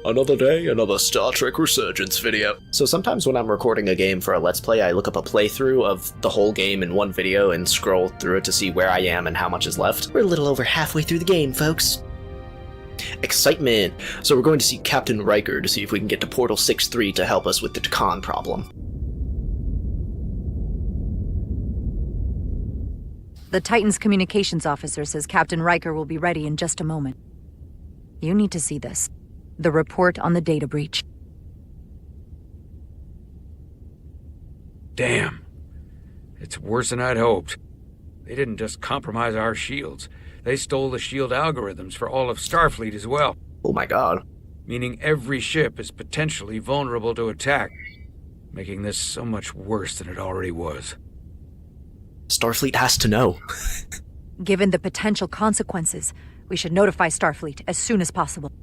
Another day, another Star Trek Resurgence video. So sometimes when I'm recording a game for a Let's Play, I look up a playthrough of the whole game in one video and scroll through it to see where I am and how much is left. We're a little over halfway through the game, folks. Excitement! So we're going to see Captain Riker to see if we can get to Portal 6-3 to help us with the Takan problem. The Titan's communications officer says Captain Riker will be ready in just a moment. You need to see this. The report on the data breach. Damn. It's worse than I'd hoped. They didn't just compromise our shields. They stole the shield algorithms for all of Starfleet as well. Oh my god. Meaning every ship is potentially vulnerable to attack, making this so much worse than it already was. Starfleet has to know. Given the potential consequences, we should notify Starfleet as soon as possible.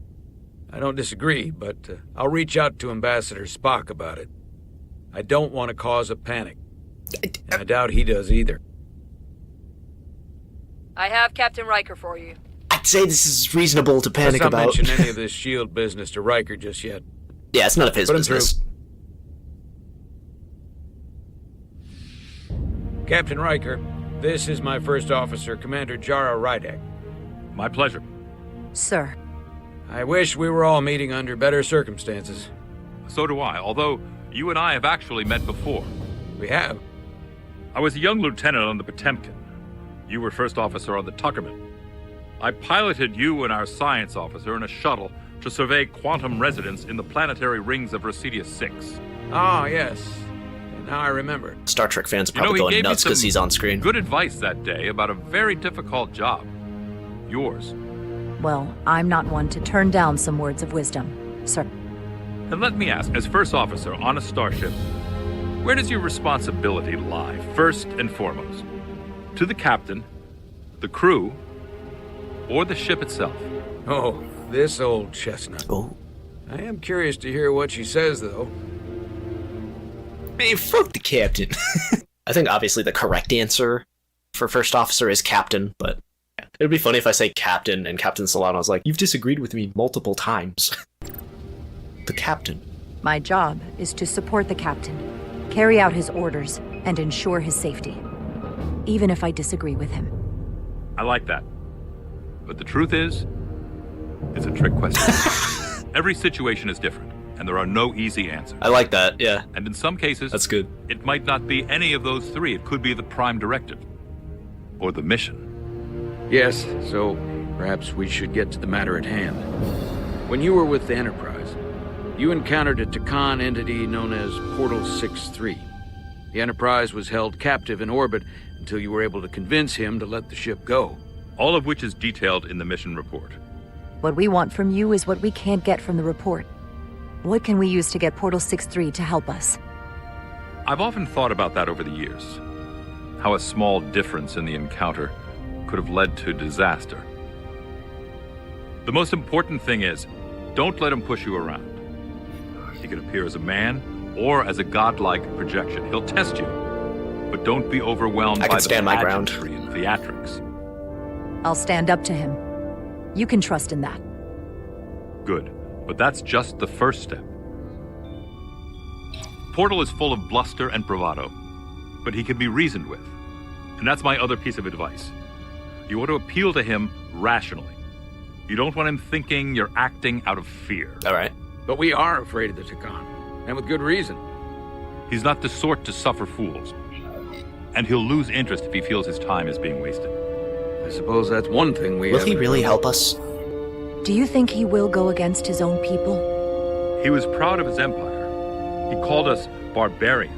I don't disagree, but I'll reach out to Ambassador Spock about it. I don't want to cause a panic. And I doubt he does either. I have Captain Riker for you. I'd say this is reasonable to panic Let's not about. mention any of this shield business to Riker just yet. Yeah, it's none of his Put him business. Captain Riker, this is my first officer, Commander Jara Rydek. My pleasure. Sir. I wish we were all meeting under better circumstances. So do I, although you and I have actually met before. We have. I was a young lieutenant on the Potemkin. You were first officer on the Tuckerman. I piloted you and our science officer in a shuttle to survey quantum resonance in the planetary rings of Residius 6. Ah, yes. Now I remember. Star Trek fans are probably he going gave me nuts because some he's on screen. good advice that day about a very difficult job. Yours. Well, I'm not one to turn down some words of wisdom, sir. And let me ask, as first officer on a starship, where does your responsibility lie, first and foremost? To the captain, the crew, or the ship itself? Oh, this old chestnut. Oh. I am curious to hear what she says, though. Man, fuck the captain. I think obviously the correct answer for first officer is captain, but it would be funny if I say captain and Captain Solano's like, you've disagreed with me multiple times. The captain. My job is to support the captain, carry out his orders, and ensure his safety, even if I disagree with him. I like that. But the truth is, it's a trick question. Every situation is different, and there are no easy answers. I like that, yeah. And in some cases, That's good. it might not be any of those three. It could be the prime directive, or the mission. Yes, so perhaps we should get to the matter at hand. When you were with the Enterprise, you encountered a Takan entity known as Portal 6-3. The Enterprise was held captive in orbit until you were able to convince him to let the ship go. All of which is detailed in the mission report. What we want from you is what we can't get from the report. What can we use to get Portal 6-3 to help us? I've often thought about that over the years. How a small difference in the encounter could have led to disaster. The most important thing is, don't let him push you around. He can appear as a man or as a godlike projection. He'll test you, but don't be overwhelmed I by can the stand my ground. pageantry and theatrics. I'll stand up to him. You can trust in that. Good, but that's just the first step. Portal is full of bluster and bravado, but he can be reasoned with. And that's my other piece of advice. You want to appeal to him rationally. You don't want him thinking you're acting out of fear. All right. But we are afraid of the Takan, and with good reason. He's not the sort to suffer fools. And he'll lose interest if he feels his time is being wasted. I suppose that's one thing we Will he haven't really done. help us? Do you think he will go against his own people? He was proud of his empire. He called us barbarians.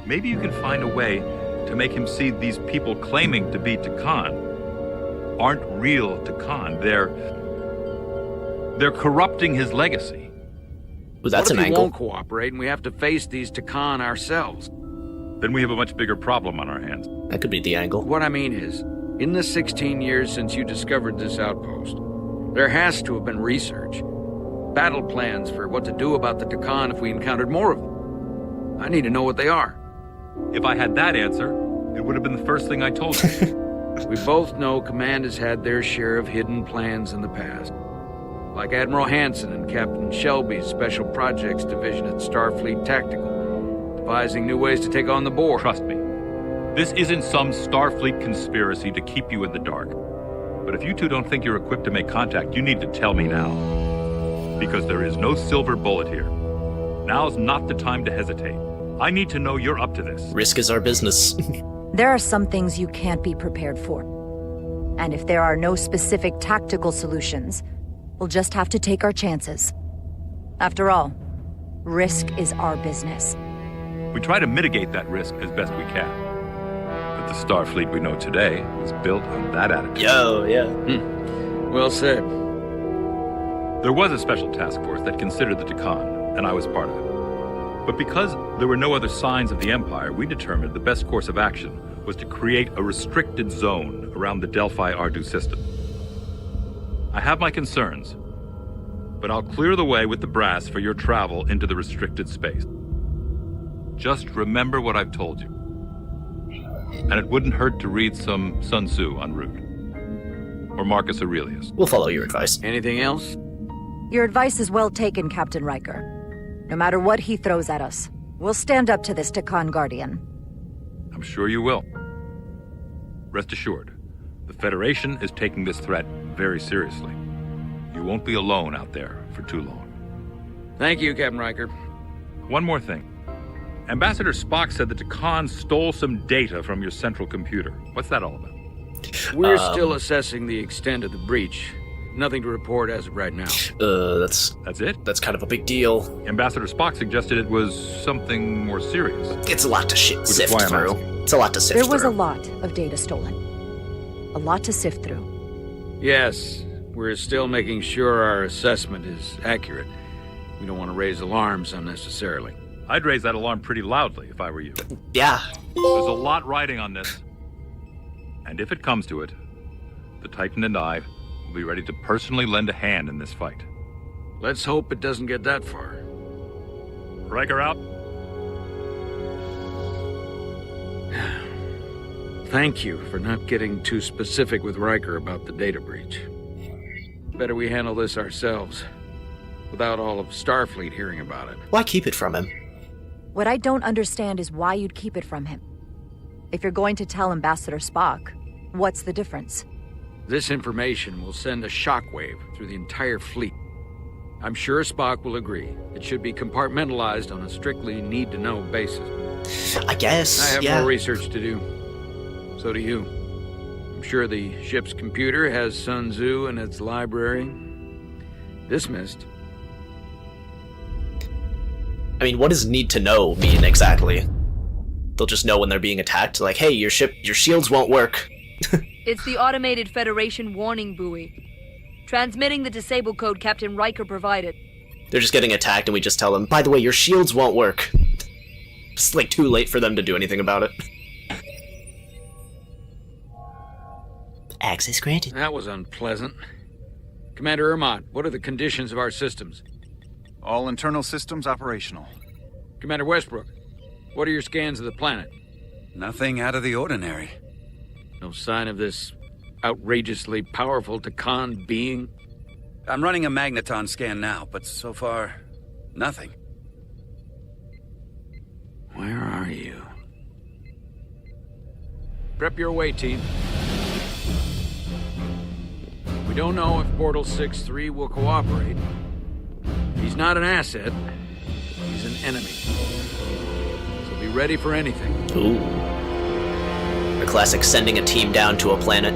Maybe you can find a way to make him see these people claiming to be Takan aren't real Takan. They're corrupting his legacy. Well, that's What an if he angle. won't cooperate and we have to face these Takan ourselves? Then we have a much bigger problem on our hands. That could be the angle. What I mean is, in the 16 years since you discovered this outpost, there has to have been research. Battle plans for what to do about the Takan if we encountered more of them. I need to know what they are. If I had that answer, it would have been the first thing I told you. We both know Command has had their share of hidden plans in the past. like Admiral Hansen and Captain Shelby's Special Projects Division at Starfleet Tactical, devising new ways to take on the Borg. Trust me, this isn't some Starfleet conspiracy to keep you in the dark. But if you two don't think you're equipped to make contact, you need to tell me now. Because there is no silver bullet here. Now's not the time to hesitate. I need to know you're up to this. Risk is our business. There are some things you can't be prepared for. And if there are no specific tactical solutions, we'll just have to take our chances. After all, risk is our business. We try to mitigate that risk as best we can. But the Starfleet we know today is built on that attitude. Yo, yeah. Well said. There was a special task force that considered the Takan, and I was part of it. But because there were no other signs of the Empire, we determined the best course of action was to create a restricted zone around the Delphi-Ardu system. I have my concerns, but I'll clear the way with the brass for your travel into the restricted space. Just remember what I've told you. And it wouldn't hurt to read some Sun Tzu en route. Or Marcus Aurelius. We'll follow your advice. Anything else? Your advice is well taken, Captain Riker. No matter what he throws at us, we'll stand up to this Takan Guardian. I'm sure you will. Rest assured, the Federation is taking this threat very seriously. You won't be alone out there for too long. Thank you, Captain Riker. One more thing. Ambassador Spock said that Takan stole some data from your central computer. What's that all about? We're still assessing the extent of the breach. Nothing to report as of right now. That's it? That's kind of a big deal. Ambassador Spock suggested it was something more serious. It's a lot to sift is why I'm through. asking. It's a lot to sift through. There was a lot of data stolen. A lot to sift through. Yes, we're still making sure our assessment is accurate. We don't want to raise alarms unnecessarily. I'd raise that alarm pretty loudly if I were you. Yeah. There's a lot riding on this. And if it comes to it, the Titan and I will be ready to personally lend a hand in this fight. Let's hope it doesn't get that far. Riker out. Thank you for not getting too specific with Riker about the data breach. Better we handle this ourselves, without all of Starfleet hearing about it. Why keep it from him? What I don't understand is why you'd keep it from him. If you're going to tell Ambassador Spock, what's the difference? This information will send a shockwave through the entire fleet. I'm sure Spock will agree. It should be compartmentalized on a strictly need-to-know basis. I guess, I have yeah. more research to do. So do you. I'm sure the ship's computer has Sun Tzu in its library. Dismissed. I mean, what does need to know mean exactly? They'll just know when they're being attacked, like, hey, your shields won't work. It's the automated Federation warning buoy. Transmitting the disable code Captain Riker provided. They're just getting attacked and we just tell them, by the way, your shields won't work. It's like too late for them to do anything about it. Access granted. That was unpleasant. Commander Ermont, what are the conditions of our systems? All internal systems operational. Commander Westbrook, what are your scans of the planet? Nothing out of the ordinary. No sign of this outrageously powerful Takan being? I'm running a magneton scan now, but so far, nothing. Where are you? Prep your way, team. We don't know if Portal 6-3 will cooperate. He's not an asset. He's an enemy. So be ready for anything. Ooh. The classic sending a team down to a planet.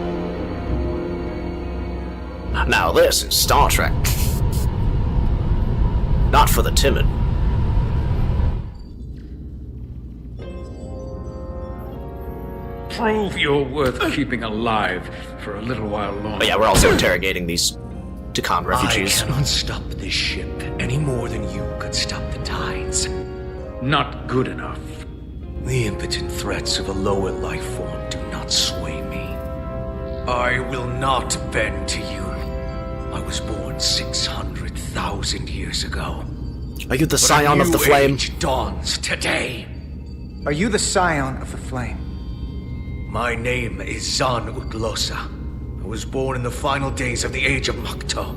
Now this is Star Trek. Not for the timid. Prove you're worth keeping alive for a little while longer. But yeah, we're also interrogating these Takan refugees. I cannot stop this ship any more than you could stop the tides. Not good enough. The impotent threats of a lower life form do not sway me. I will not bend to you. I was born 600,000 years ago. Are you the But scion a of the new flame? age dawns today. Are you the scion of the flame? My name is Zan Utlosa. I was born in the final days of the Age of Makto.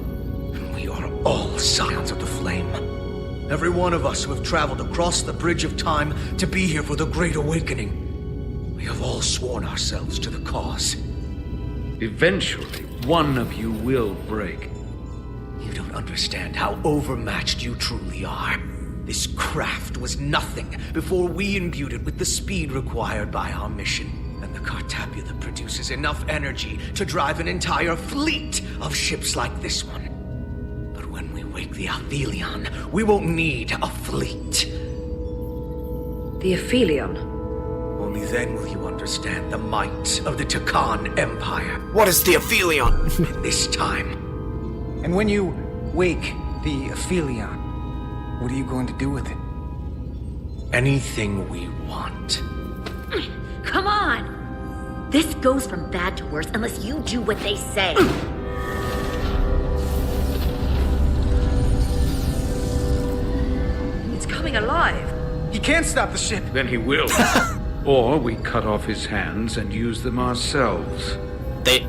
We are all Scions of the Flame. Every one of us who have traveled across the Bridge of Time to be here for the Great Awakening. We have all sworn ourselves to the cause. Eventually, one of you will break. You don't understand how overmatched you truly are. This craft was nothing before we imbued it with the speed required by our mission. And the Cartabula produces enough energy to drive an entire fleet of ships like this one. But when we wake the Aphelion, we won't need a fleet. The Aphelion? Only then will you understand the might of the Takan Empire. What is the Aphelion? And this time, And when you wake the Aphelion, what are you going to do with it? anything we want. Come on! This goes from bad to worse unless you do what they say. It's coming alive. He can't stop the ship. Then he will. Or we cut off his hands and use them ourselves.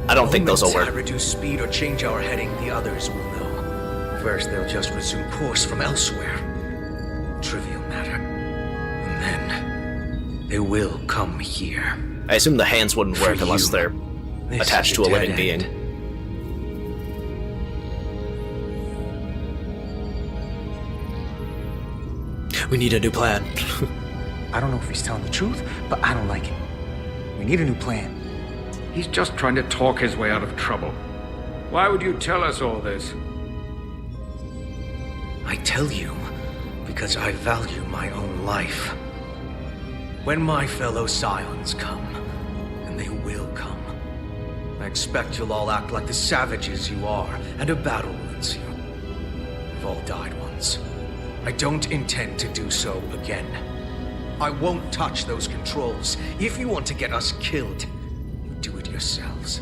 I don't think those will Moments I work. reduce speed or change our heading, the others will know. First, they'll just resume course from elsewhere. Trivial matter. And then, they will come here. I assume the hands wouldn't work For unless you, they're this attached is to a dead living being. end. We need a new plan. I don't know if he's telling the truth, but I don't like it. We need a new plan. He's just trying to talk his way out of trouble. Why would you tell us all this? I tell you because I value my own life. When my fellow Scions come, and they will come, I expect you'll all act like the savages you are, and a battle will ensue. We've all died once. I don't intend to do so again. I won't touch those controls. If you want to get us killed, you do it yourselves.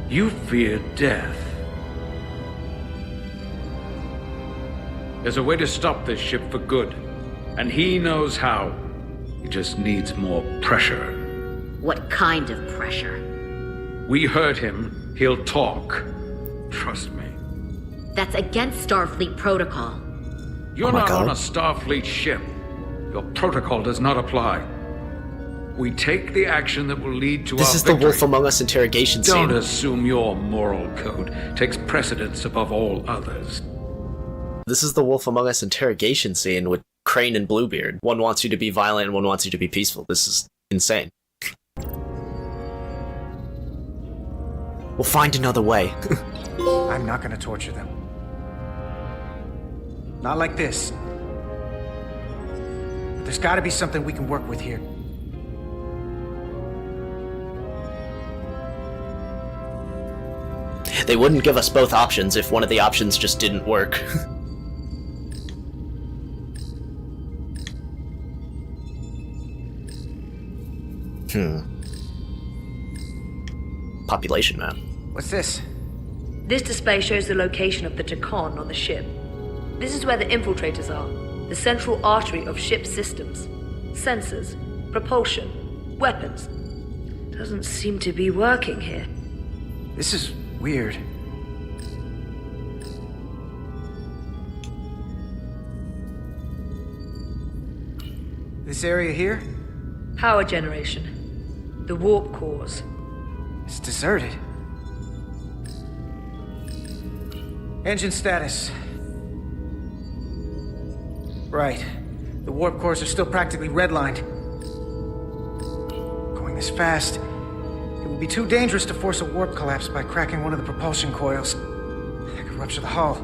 You fear death. There's a way to stop this ship for good, and he knows how. He just needs more pressure. What kind of pressure? We hurt him, he'll talk. Trust me. That's against Starfleet protocol. You're Oh my not on God. a Starfleet ship. Your protocol does not apply. We take the action that will lead to This our is the victory. Wolf Among Us interrogation Don't scene. assume your moral code takes precedence above all others. This is the Wolf Among Us interrogation scene with Crane and Bluebeard. One wants you to be violent and one wants you to be peaceful. This is insane. We'll find another way. I'm not gonna torture them. Not like this. But there's gotta be something we can work with here. They wouldn't give us both options if one of the options just didn't work. Population map. What's this? This display shows the location of the Takan on the ship. This is where the infiltrators are, the central artery of ship systems. Sensors, propulsion, weapons. Doesn't seem to be working here. This is weird. This area here? Power generation. The warp cores. It's deserted. Engine status. Right. The warp cores are still practically redlined. Going this fast, it would be too dangerous to force a warp collapse by cracking one of the propulsion coils. That could rupture the hull,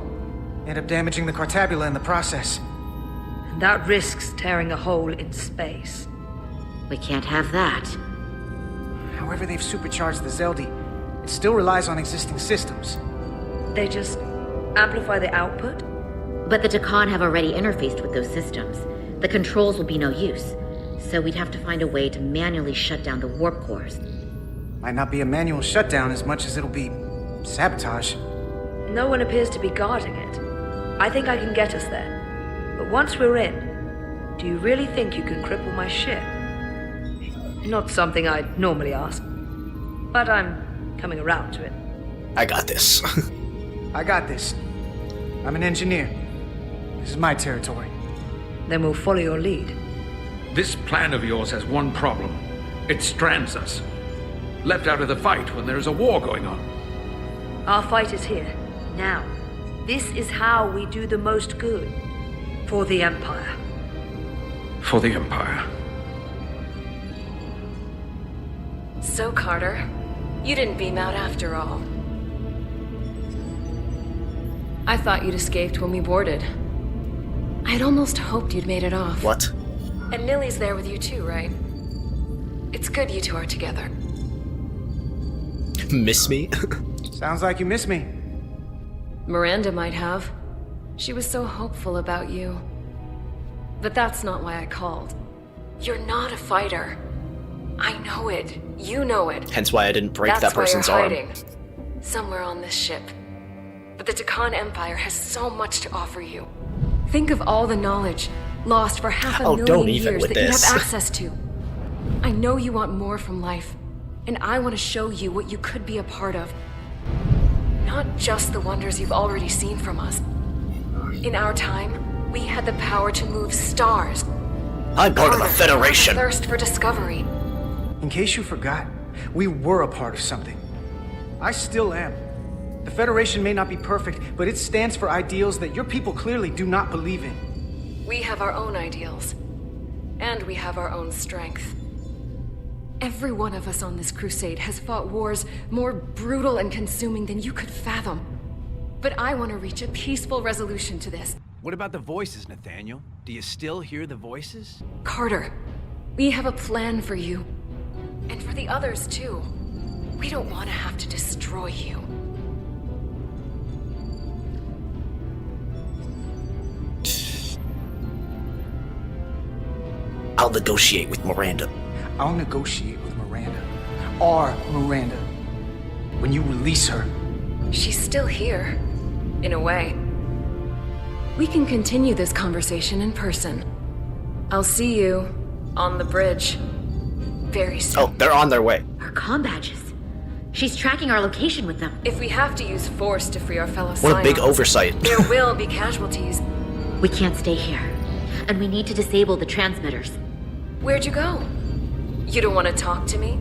end up damaging the Cartabula in the process. And that risks tearing a hole in space. We can't have that. However they've supercharged the Zeldi, it still relies on existing systems. They just amplify the output? But the Takan have already interfaced with those systems. The controls will be no use. So we'd have to find a way to manually shut down the warp cores. Might not be a manual shutdown as much as it'll be sabotage. No one appears to be guarding it. I think I can get us there. But once we're in, do you really think you can cripple my ship? Not something I'd normally ask. But I'm coming around to it. I got this. I got this. I'm an engineer. This is my territory. Then we'll follow your lead. This plan of yours has one problem. It strands us. Left out of the fight when there is a war going on. Our fight is here, now. This is how we do the most good. For the Empire. For the Empire. So, Carter, you didn't beam out after all. I thought you'd escaped when we boarded. I'd almost hoped you'd made it off. What? And Nilly's there with you too, right? It's good you two are together. Miss me? Sounds like you miss me. Miranda might have. She was so hopeful about you. But that's not why I called. You're not a fighter. I know it. You know it. Hence why I didn't break that person's That's why arm. you're hiding. Somewhere on this ship. But the Takan Empire has so much to offer you. Think of all the knowledge lost for half a million don't even years with that you this. have access to. I know you want more from life, and I want to show you what you could be a part of. Not just the wonders you've already seen from us. In our time, we had the power to move stars. I'm part of the Carter, Federation. a thirst for discovery. In case you forgot, we were a part of something. I still am. The Federation may not be perfect, but it stands for ideals that your people clearly do not believe in. We have our own ideals. And we have our own strength. Every one of us on this crusade has fought wars more brutal and consuming than you could fathom. But I want to reach a peaceful resolution to this. What about the voices, Nathaniel? Do you still hear the voices? Carter, we have a plan for you. And for the others, too. We don't want to have to destroy you. I'll negotiate with Miranda. I'll negotiate with Miranda. Our Miranda. When you release her. She's still here. In a way. We can continue this conversation in person. I'll see you on the bridge. Very soon. Oh, they're on their way. Our comm badges. She's tracking our location with them. If we have to use force to free our fellow What a big Scions, oversight. there will be casualties. We can't stay here. And we need to disable the transmitters. Where'd you go? You don't want to talk to me?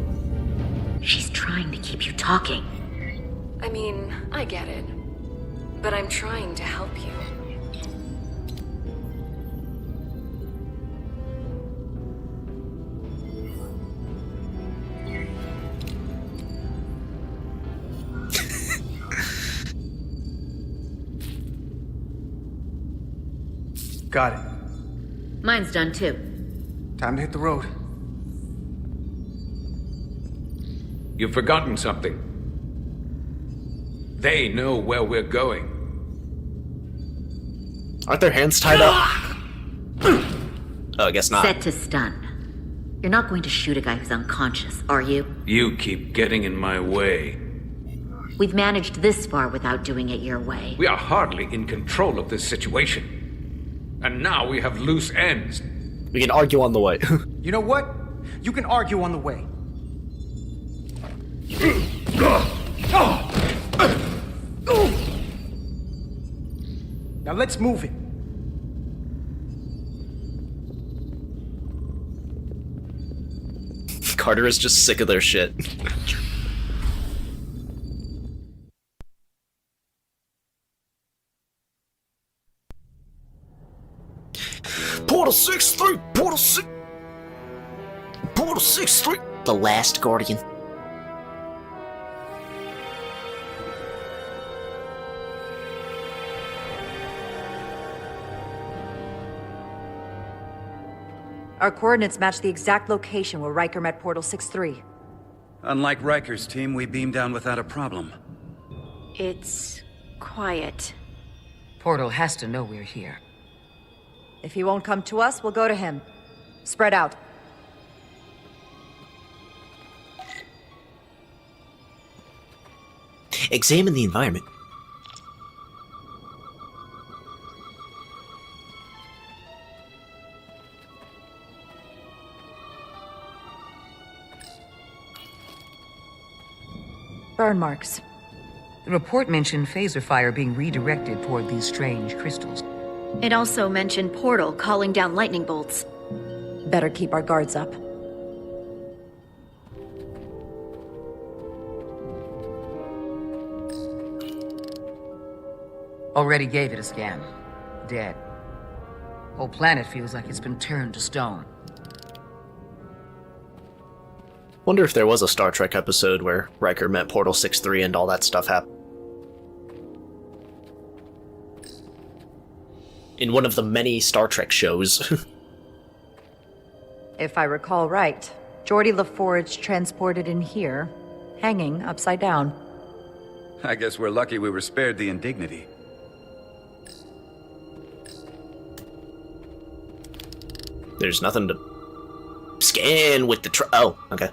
She's trying to keep you talking. I mean, I get it. But I'm trying to help you. Got it. Mine's done too. Time to hit the road. You've forgotten something. They know where we're going. Aren't their hands tied up? Oh, I guess not. Set to stun. You're not going to shoot a guy who's unconscious, are you? You keep getting in my way. We've managed this far without doing it your way. We are hardly in control of this situation. And now we have loose ends. We can argue on the way. You know what? You can argue on the way. Now let's move it. Carter is just sick of their shit. Portal 6-3! Portal 6... Portal 6-3! The last Guardian. Our coordinates match the exact location where Riker met Portal 6-3. Unlike Riker's team, we beamed down without a problem. It's quiet. Portal has to know we're here. If he won't come to us, we'll go to him. Spread out. Examine the environment. Burn marks. The report mentioned phaser fire being redirected toward these strange crystals. It also mentioned Portal calling down lightning bolts. Better keep our guards up. Already gave it a scan. Dead. Whole planet feels like it's been turned to stone. Wonder if there was a Star Trek episode where Riker met Portal 6-3 and all that stuff happened. In one of the many Star Trek shows. If I recall right, Geordi LaForge transported in here, hanging upside down. I guess we're lucky we were spared the indignity. There's nothing to scan with the oh, okay.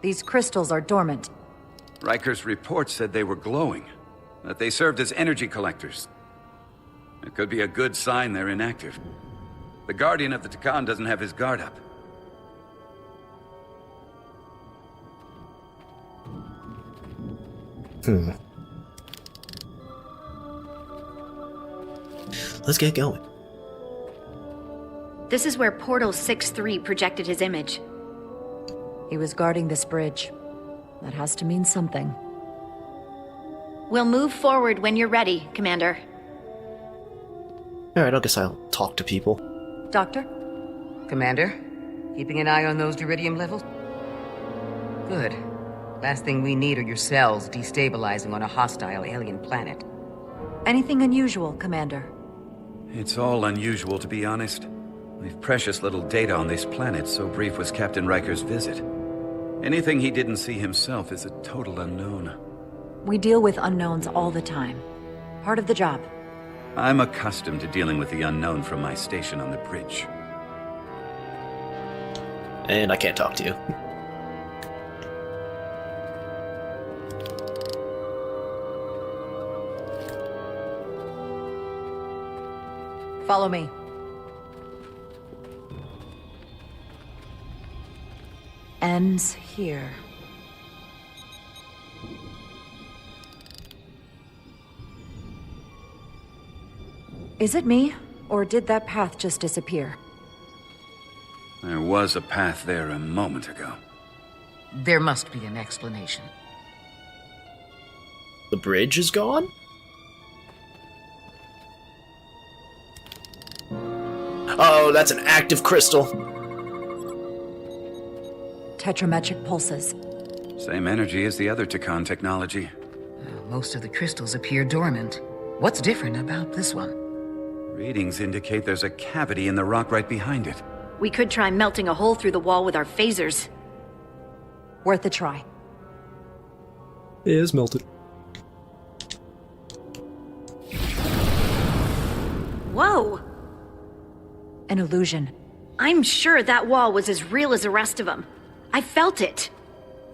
These crystals are dormant. Riker's report said they were glowing, that they served as energy collectors. It could be a good sign they're inactive. The Guardian of the Takan doesn't have his guard up. Let's get going. This is where Portal 6-3 projected his image. He was guarding this bridge. That has to mean something. We'll move forward when you're ready, Commander. Alright, I guess I'll talk to people. Doctor? Commander, keeping an eye on those iridium levels? Good. Last thing we need are your cells destabilizing on a hostile alien planet. Anything unusual, Commander? It's all unusual, to be honest. We've precious little data on this planet, so brief was Captain Riker's visit. Anything he didn't see himself is a total unknown. We deal with unknowns all the time. Part of the job. I'm accustomed to dealing with the unknown from my station on the bridge. And I can't talk to you. Follow me. Ends here. Is it me, or did that path just disappear? There was a path there a moment ago. There must be an explanation. The bridge is gone? Oh, that's an active crystal. Tetrametric pulses. Same energy as the other Takan technology. Most of the crystals appear dormant. What's different about this one? Readings indicate there's a cavity in the rock right behind it. We could try melting a hole through the wall with our phasers. Worth a try. It is melted. Whoa! An illusion. I'm sure that wall was as real as the rest of them. I felt it.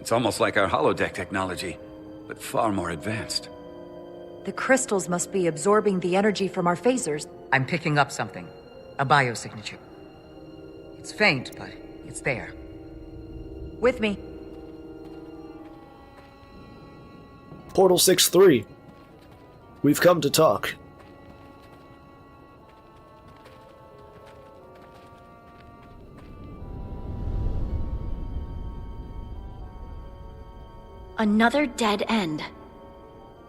It's almost like our holodeck technology, but far more advanced. The crystals must be absorbing the energy from our phasers. I'm picking up something. A biosignature. It's faint, but it's there. With me. Portal 6-3. We've come to talk. Another dead end.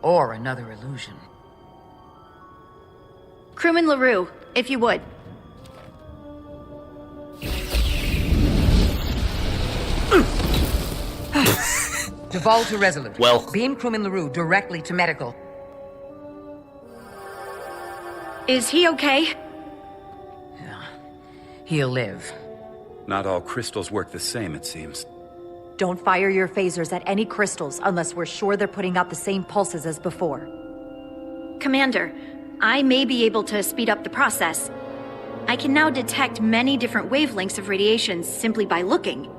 Or another illusion. Crewman LaRue, if you would. Duval to Resolute. Well. Beam crewman LaRue directly to medical. Is he okay? He'll live. Not all crystals work the same, it seems. Don't fire your phasers at any crystals unless we're sure they're putting out the same pulses as before. Commander, I may be able to speed up the process. I can now detect many different wavelengths of radiation simply by looking.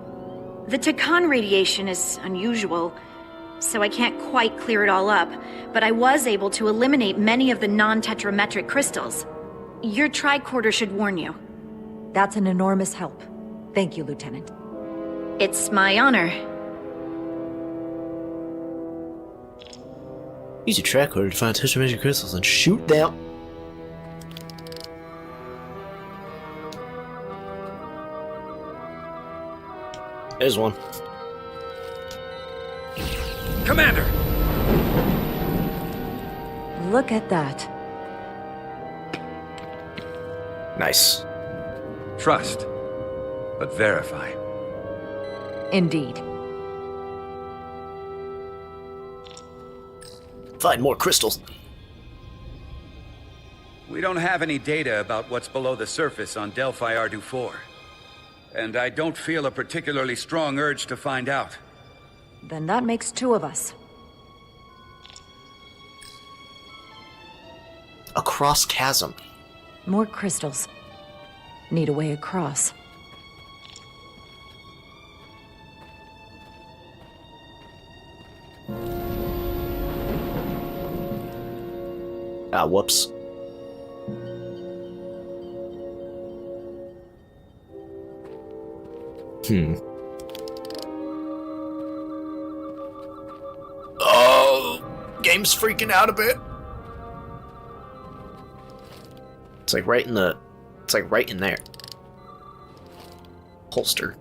The Takan radiation is unusual, so I can't quite clear it all up, but I was able to eliminate many of the non-tetrametric crystals. Your tricorder should warn you. That's an enormous help. Thank you, Lieutenant. It's my honor. Use your track order to find tetramagic crystals and shoot them. There's one. Commander! Look at that. Nice. Trust, but verify. Indeed. Find more crystals. We don't have any data about what's below the surface on Delphi Ardu 4. And I don't feel a particularly strong urge to find out. Then that makes two of us. Across chasm. More crystals. Need a way across. Ah, whoops. Oh, game's freaking out a bit. It's like right in the... It's like right in there. Holster.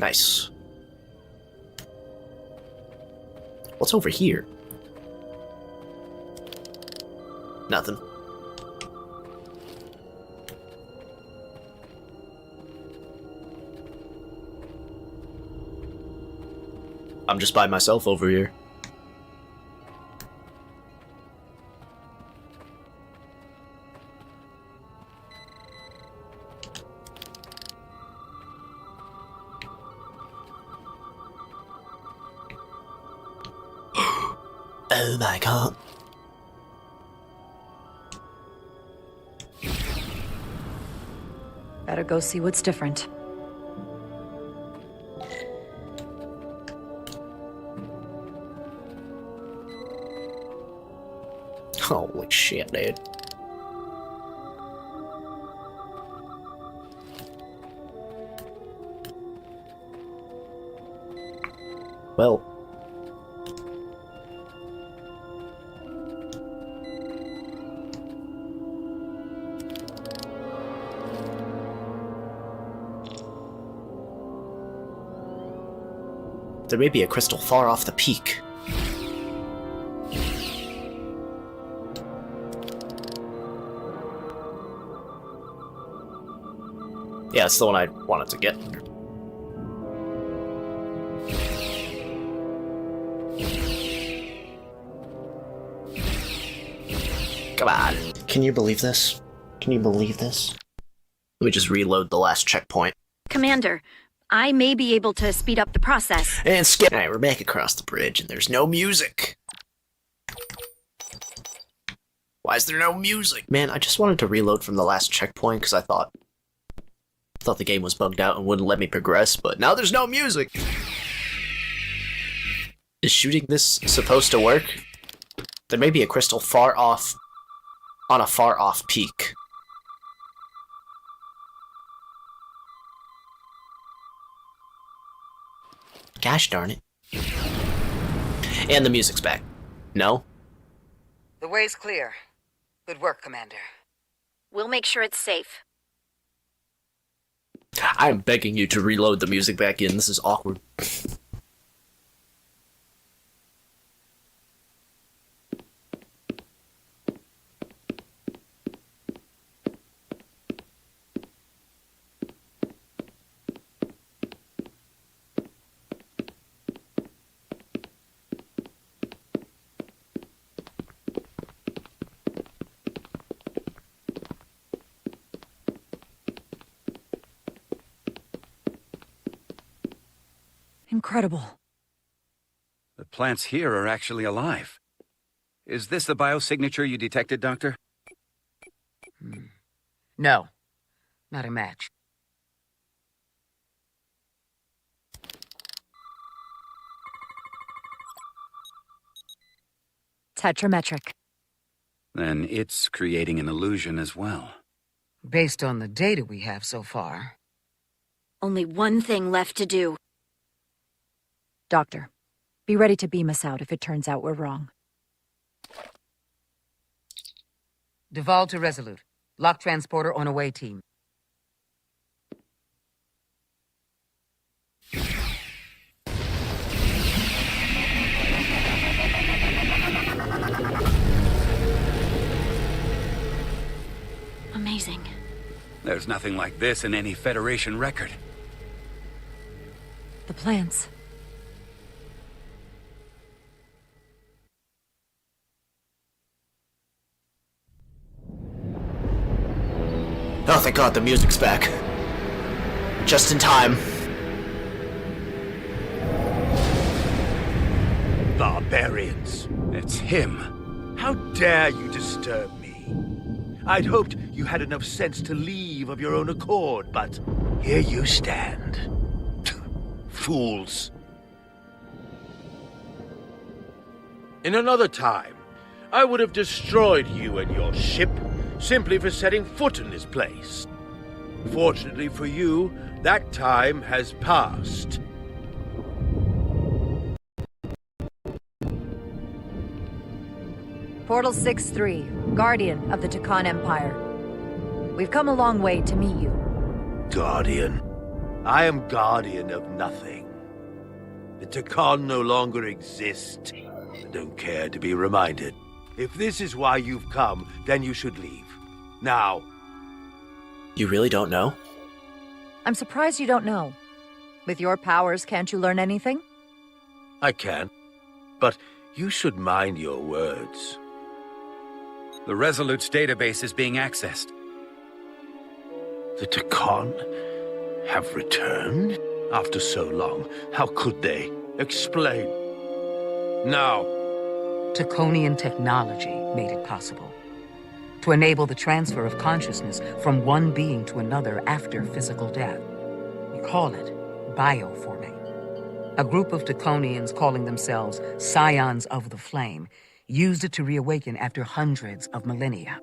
Nice. What's over here? Nothing. I'm just by myself over here. Oh my god. Better go see what's different. Holy shit, dude. Well. There may be a crystal far off the peak. Yeah, it's the one I wanted to get. Come on. Can you believe this? Can you believe this? Let me just reload the last checkpoint. Commander, I may be able to speed up the process. And skip. Alright, we're back across the bridge, and there's no music. Why is there no music? Man, I just wanted to reload from the last checkpoint because I thought the game was bugged out and wouldn't let me progress, but now there's no music. Is shooting this supposed to work? There may be a crystal far off, on a far off peak. Gosh darn it. And the music's back. No? The way's clear. Good work, Commander. We'll make sure it's safe. I'm begging you to reload the music back in. This is awkward. Incredible. The plants here are actually alive. Is this the biosignature you detected, Doctor? No. Not a match. Tetrametric. Then it's creating an illusion as well. Based on the data we have so far, Only one thing left to do. Doctor, be ready to beam us out if it turns out we're wrong. Duval to Resolute. Lock transporter on away team. Amazing. There's nothing like this in any Federation record. The plants. Oh, thank God the music's back. Just in time. Barbarians. It's him. How dare you disturb me? I'd hoped you had enough sense to leave of your own accord, but here you stand. Fools. In another time, I would have destroyed you and your ship simply for setting foot in this place. Fortunately for you, that time has passed. Portal 6-3, Guardian of the Takan Empire. We've come a long way to meet you. Guardian. I am guardian of nothing. The Takan no longer exist. I don't care to be reminded. If this is why you've come, then you should leave. Now. You really don't know? I'm surprised you don't know. With your powers, can't you learn anything? I can. But you should mind your words. The Resolute's database is being accessed. The Takan have returned? After so long, how could they? Explain. Now. Taconian technology made it possible to enable the transfer of consciousness from one being to another after physical death. We call it bioforming. A group of Taconians calling themselves Scions of the Flame used it to reawaken after hundreds of millennia.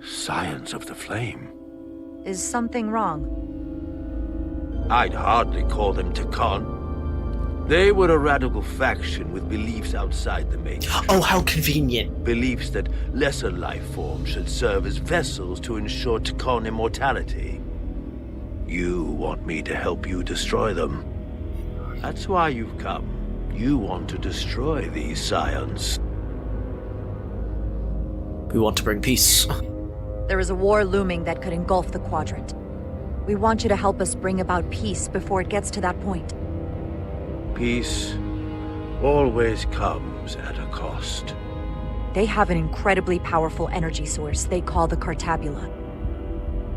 Scions of the Flame? Is something wrong? I'd hardly call them Takan. They were a radical faction with beliefs outside the Matrix. Oh, how convenient. Beliefs that lesser life forms should serve as vessels to ensure Takan immortality. You want me to help you destroy them. That's why you've come. You want to destroy these scions. We want to bring peace. There is a war looming that could engulf the Quadrant. We want you to help us bring about peace before it gets to that point. Peace always comes at a cost. They have an incredibly powerful energy source they call the Cartabula.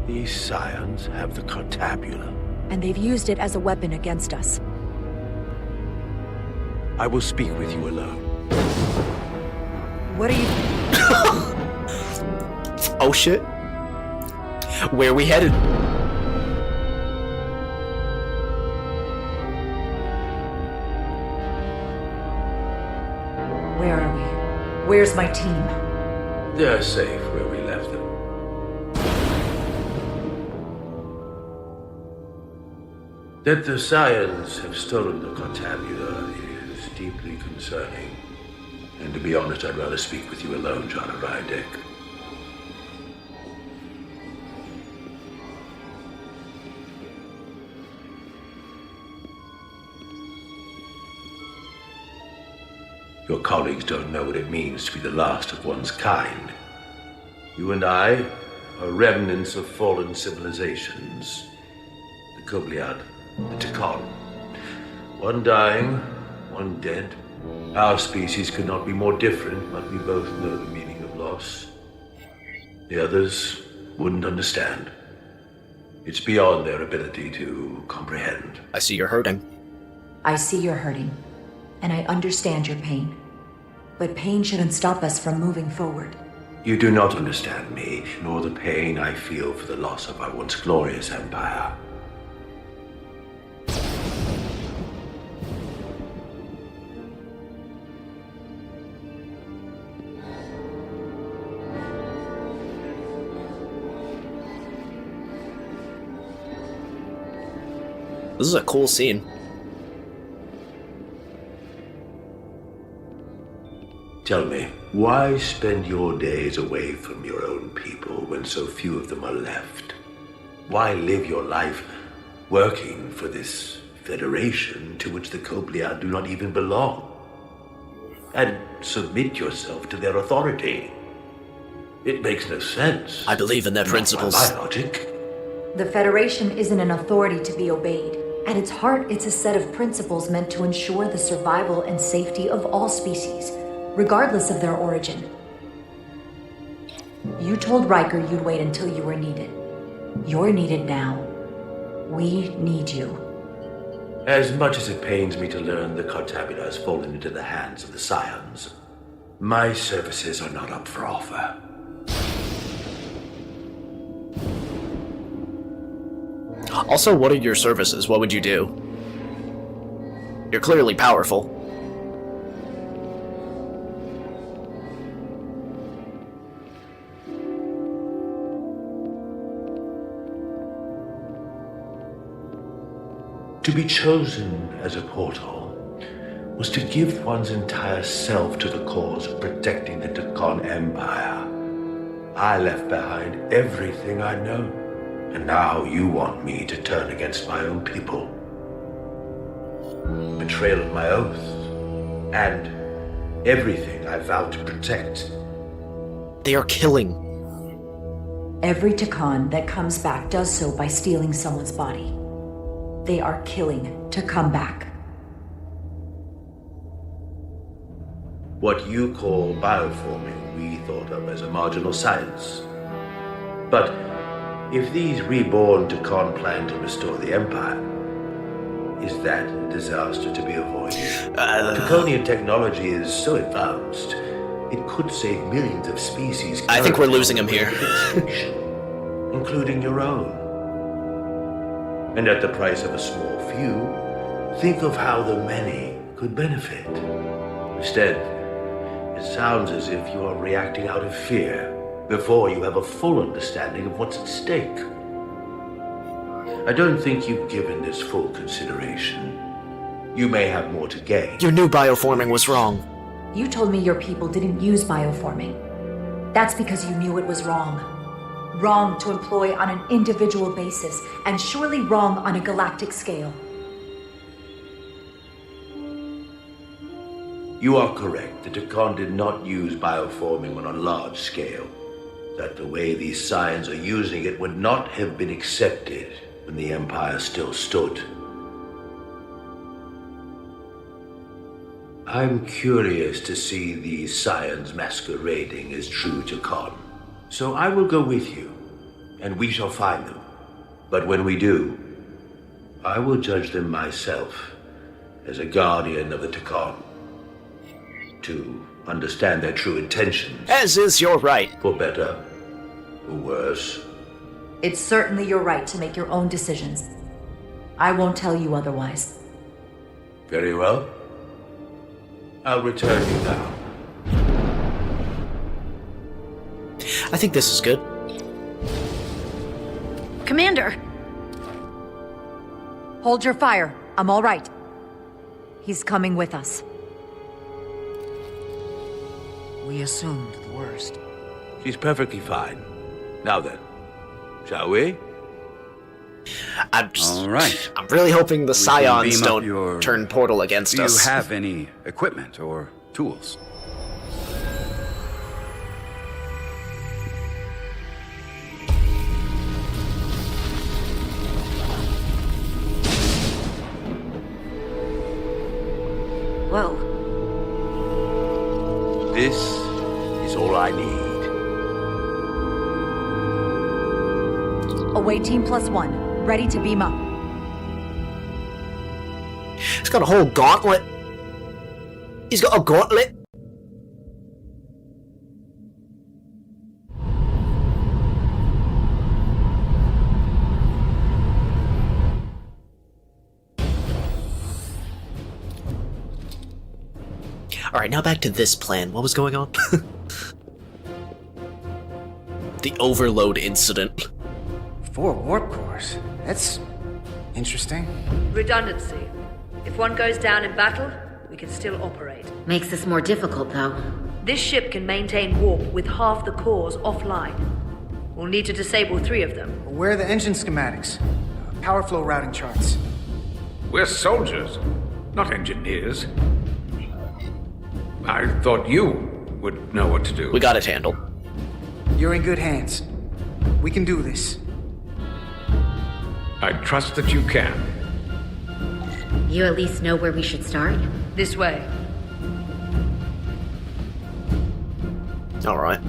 These scions have the Cartabula. And they've used it as a weapon against us. I will speak with you alone. What are you... Oh shit. Where are we headed? Where are we? Where's my team? They're safe where we left them. That the Scions have stolen the Cartabula is deeply concerning. And to be honest, I'd rather speak with you alone, John Rydick. Your colleagues don't know what it means to be the last of one's kind. You and I are remnants of fallen civilizations. The Kubliad, the Takan. One dying, one dead. Our species could not be more different, but we both know the meaning of loss. The others wouldn't understand. It's beyond their ability to comprehend. I see you're hurting. I see you're hurting. And I understand your pain. But pain shouldn't stop us from moving forward. You do not understand me, nor the pain I feel for the loss of our once glorious empire. This is a cool scene. Tell me, why spend your days away from your own people when so few of them are left? Why live your life working for this federation to which the Cobliad do not even belong? And submit yourself to their authority? It makes no sense. I believe in their principles. Not by my logic. The Federation isn't an authority to be obeyed. At its heart, it's a set of principles meant to ensure the survival and safety of all species, regardless of their origin. You told Riker you'd wait until you were needed. You're needed now. We need you. As much as it pains me to learn the Cartabula has fallen into the hands of the Scions, my services are not up for offer. Also, what are your services? What would you do? You're clearly powerful. To be chosen as a portal was to give one's entire self to the cause of protecting the Takon Empire. I left behind everything I know, and now you want me to turn against my own people. Betrayal of my oath, and everything I vowed to protect. They are killing. Every Takon that comes back does so by stealing someone's body. They are killing to come back. What you call bioforming, we thought of as a marginal science. But if these reborn Takon plan to restore the Empire, is that a disaster to be avoided? Takonian technology is so advanced, it could save millions of species. I think we're losing him here. Including your own. And at the price of a small few, think of how the many could benefit. Instead, it sounds as if you are reacting out of fear before you have a full understanding of what's at stake. I don't think you've given this full consideration. You may have more to gain. Your new bioforming was wrong. You told me your people didn't use bioforming. That's because you knew it was wrong. Wrong to employ on an individual basis, and surely wrong on a galactic scale. You are correct. The Takon did not use bioforming on a large scale. That the way these Scions are using it would not have been accepted when the Empire still stood. I'm curious to see these Scions masquerading as true Takon. So I will go with you, and we shall find them. But when we do, I will judge them myself as a guardian of the Takon, to understand their true intentions. As is your right. For better or worse. It's certainly your right to make your own decisions. I won't tell you otherwise. Very well. I'll return you now. I think this is good. Commander! Hold your fire. I'm all right. He's coming with us. We assumed the worst. She's perfectly fine. Now then, shall we? All right. I'm really hoping the We can Scions beam up don't your- turn Portal against Do us. you have any equipment or tools? Whoa. This is all I need. Away team +1, ready to beam up. He's got a whole gauntlet. He's got a gauntlet. Alright, now back to this plan. What was going on? The overload incident. 4 warp cores? That's Interesting. Redundancy. If one goes down in battle, we can still operate. Makes this more difficult, though. This ship can maintain warp with half the cores offline. We'll need to disable 3 of them. Where are the engine schematics? Power flow routing charts. We're soldiers, not engineers. I thought you would know what to do. We got it handled. You're in good hands. We can do this. I trust that you can. You at least know where we should start? This way. All right.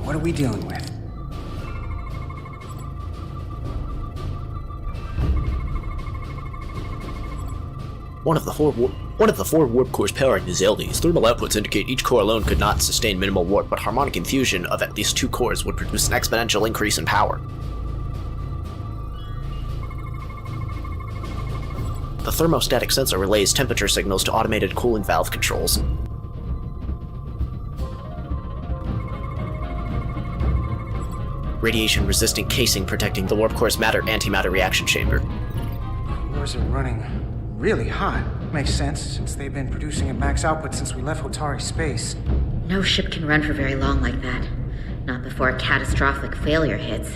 What are we dealing with? One of the four warp cores powering the Zeldies. Thermal outputs indicate each core alone could not sustain minimal warp, but harmonic infusion of at least 2 cores would produce an exponential increase in power. The thermostatic sensor relays temperature signals to automated cooling valve controls. Radiation-resistant casing protecting the warp core's matter-antimatter reaction chamber. Cores are running really hot. Makes sense, since they've been producing at max output since we left Hotari space. No ship can run for very long like that. Not before a catastrophic failure hits.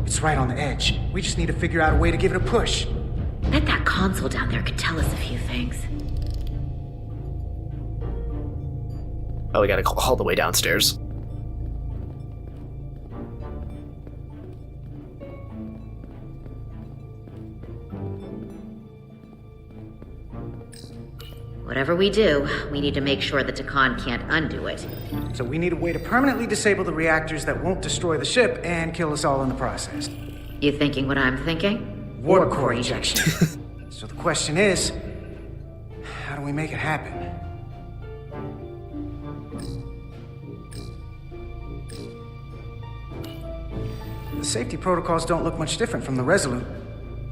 It's right on the edge. We just need to figure out a way to give it a push. Bet that console down there could tell us a few things. Oh, we gotta go all the way downstairs. Whatever we do, we need to make sure the Takan can't undo it. So we need a way to permanently disable the reactors that won't destroy the ship and kill us all in the process. You thinking what I'm thinking? Warp core ejection. So the question is, how do we make it happen? The safety protocols don't look much different from the Resolute.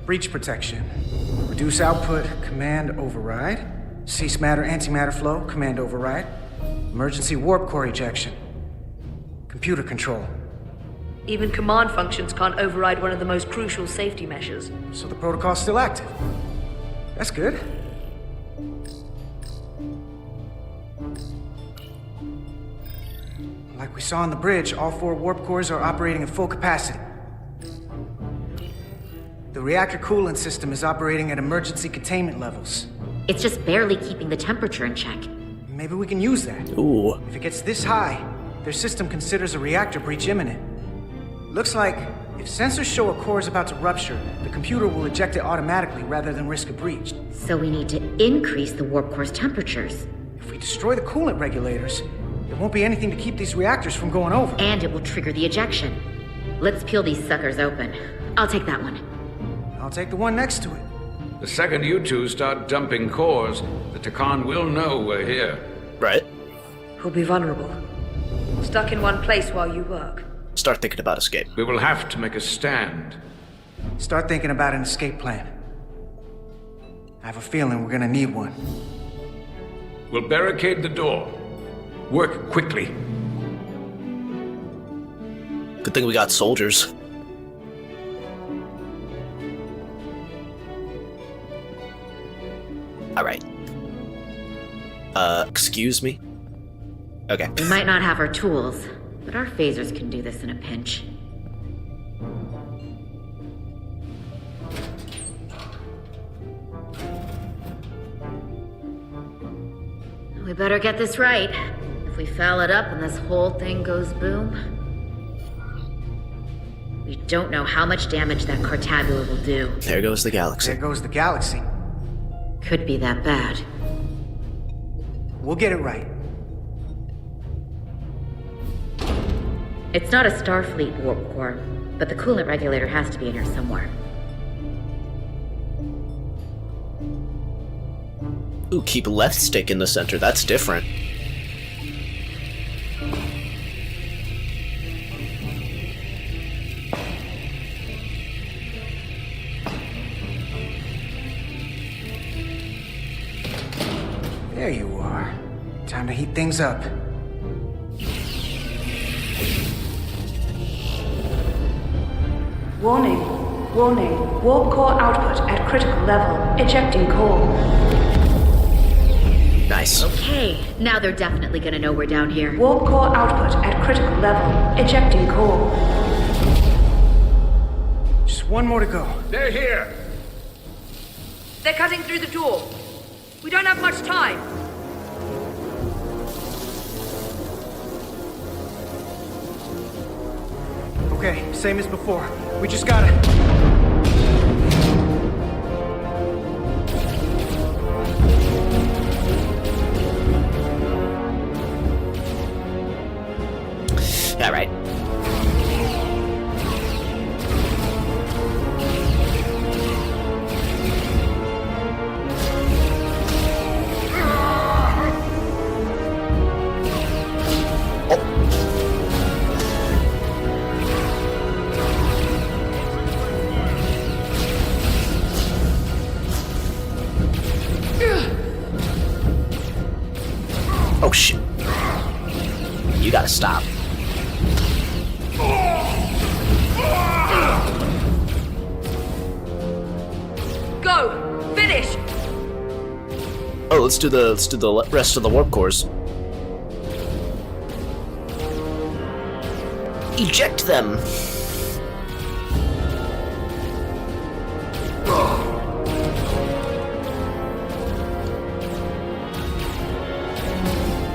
Breach protection. Reduce output, command override. Cease matter-antimatter flow, command override. Emergency warp core ejection. Computer control. Even command functions can't override one of the most crucial safety measures. So the protocol's still active. That's good. Like we saw on the bridge, all 4 warp cores are operating at full capacity. The reactor coolant system is operating at emergency containment levels. It's just barely keeping the temperature in check. Maybe we can use that. Ooh. If it gets this high, their system considers a reactor breach imminent. Looks like if sensors show a core is about to rupture, the computer will eject it automatically rather than risk a breach. So we need to increase the warp core's temperatures. If we destroy the coolant regulators, there won't be anything to keep these reactors from going over. And it will trigger the ejection. Let's peel these suckers open. I'll take that one. I'll take the one next to it. The second you two start dumping cores, the Takan will know we're here. Right. Who'll be vulnerable. Stuck in one place while you work. Start thinking about escape. We will have to make a stand. Start thinking about an escape plan. I have a feeling we're gonna need one. We'll barricade the door. Work quickly. Good thing we got soldiers. Alright. Excuse me? Okay. We might not have our tools, but our phasers can do this in a pinch. We better get this right. If we foul it up and this whole thing goes boom... We don't know how much damage that Cartabula will do. There goes the galaxy. There goes the galaxy. Could be that bad. We'll get it right. It's not a Starfleet warp core, but the coolant regulator has to be in here somewhere. Ooh, keep left stick in the center. That's different. There you are. heat things up. Warning. Warning. Warp core output at critical level. Ejecting core. Nice. Okay, now they're definitely gonna know we're down here. Warp core output at critical level. Ejecting core. Just one more to go. They're here! They're cutting through the door. We don't have much time. Okay, same as before. We just gotta... All right. Oh shit. You gotta stop. Go! Finish! Oh, let's do the rest of the warp cores. Eject them.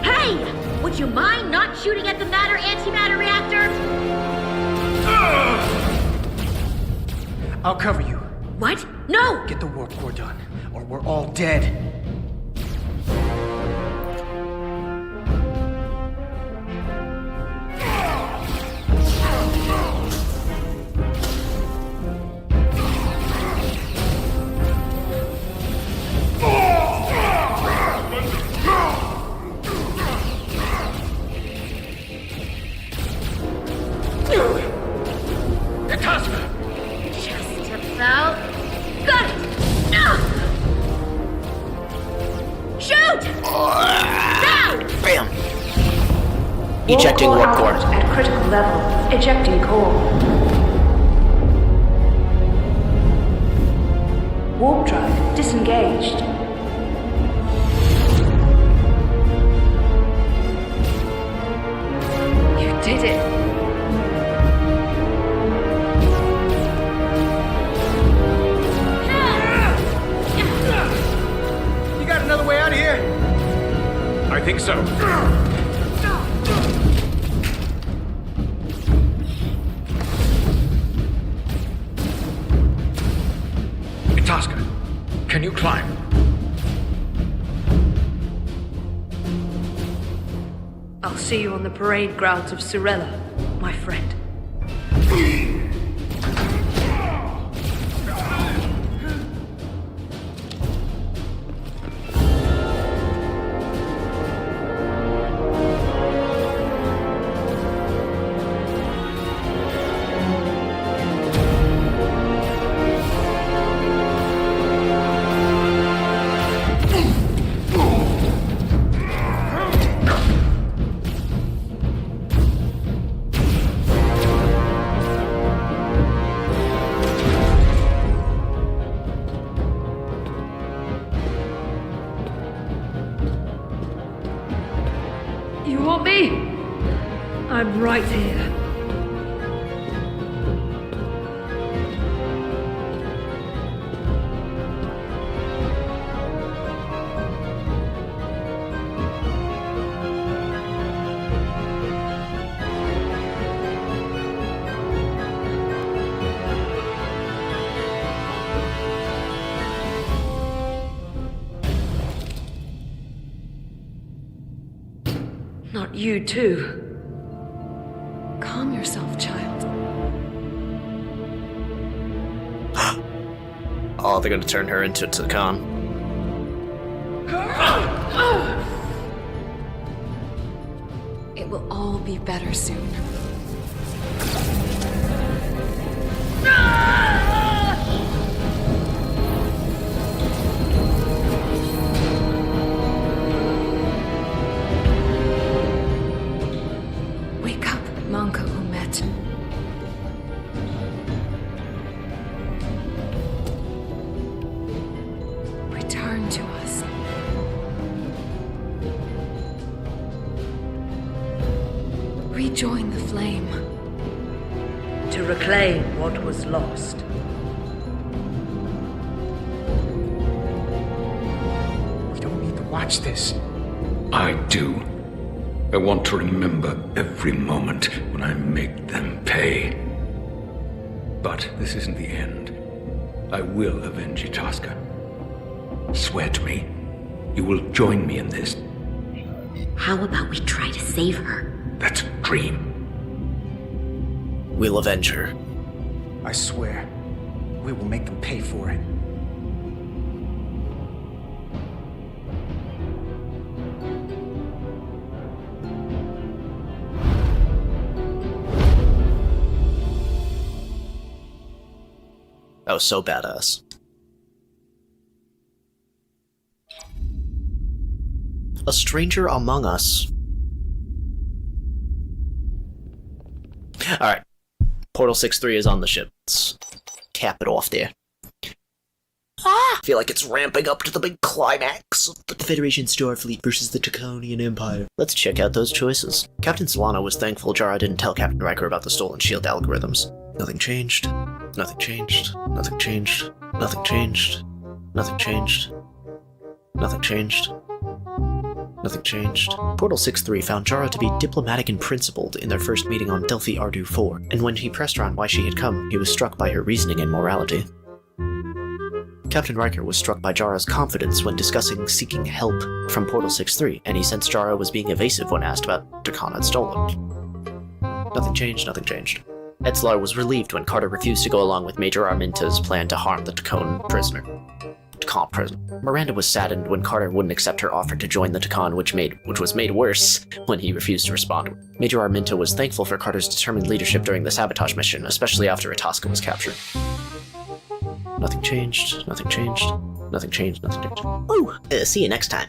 Hey! Would you mind not shooting at the matter-antimatter reactor? I'll cover you. What? No! Get the warp core done, or we're all dead. Just about. Got it! No! Shoot! Down! Bam! Ejecting warp core. Output at critical level. Ejecting core. Warp drive disengaged. You did it. You got another way out of here? I think so. Itasca, can you climb? I'll see you on the parade grounds of Surella, my friend. You want me? I'm right here. Not you, too. Calm yourself, child. Oh, they're gonna turn her into Takan. It will all be better soon. not. Return to us. Rejoin the flame. To reclaim what was lost. We don't need to watch this. I do. I want to remember every moment when I make them pay. But this isn't the end. I will avenge Itasca. Swear to me, you will join me in this. How about we try to save her? That's a dream. We'll avenge her. I swear, we will make them pay for it. That was so badass. A stranger among us. Alright. Portal 6-3 is on the ship. Let's cap it off there. I feel like it's ramping up to the big climax of the Federation Starfleet versus the Taconian Empire. Let's check out those choices. Captain Solano was thankful Jara didn't tell Captain Riker about the stolen shield algorithms. Nothing changed. Nothing changed. Nothing changed. Nothing changed. Nothing changed. Nothing changed. Nothing changed. Portal 6-3 found Jara to be diplomatic and principled in their first meeting on Delphi Ardu 4, and when he pressed her on why she had come, he was struck by her reasoning and morality. Captain Riker was struck by Jara's confidence when discussing seeking help from Portal 6-3, and he sensed Jara was being evasive when asked about what Takana had stolen. Nothing changed, nothing changed. Etzlar was relieved when Carter refused to go along with Major Arminta's plan to harm the Takan prisoner. Miranda was saddened when Carter wouldn't accept her offer to join the Takan, which was made worse when he refused to respond. Major Arminta was thankful for Carter's determined leadership during the sabotage mission, especially after Itasca was captured. Nothing changed, nothing changed, nothing changed, nothing changed. Ooh, see you next time.